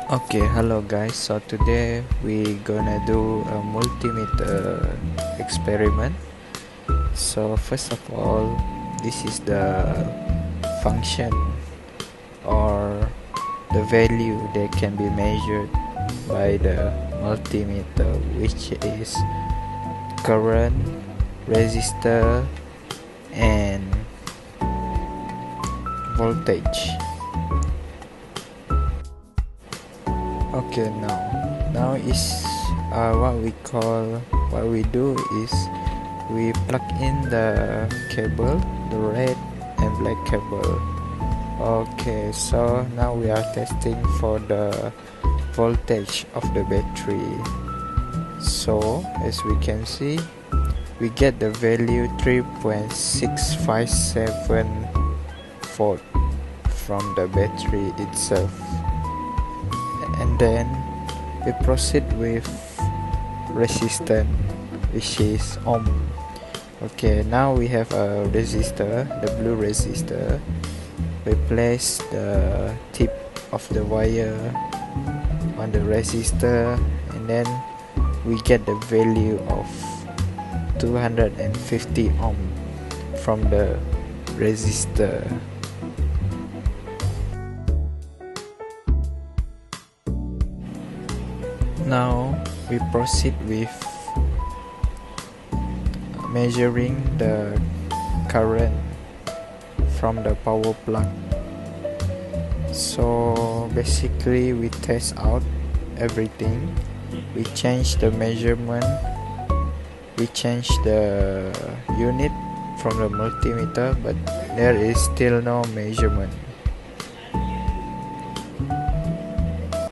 Okay, hello guys. So today we gonna do a multimeter experiment. So first of all, this is the function or the value that can be measured by the multimeter, which is current, resistor, and voltage. Okay, now is what we do is we plug in the cable, the red and black cable. Okay, so now we are testing for the voltage of the battery. So as we can see, we get the value 3.657 volt from the battery itself. And then we proceed with resistance, which is ohm. Okay, now we have a resistor, the blue resistor. We place the tip of the wire on the resistor, and then we get the value of 250 ohm from the resistor. Now we proceed with measuring the current from the power plug. So basically we test out everything. We change the measurement, we change the unit from the multimeter, but there is still no measurement.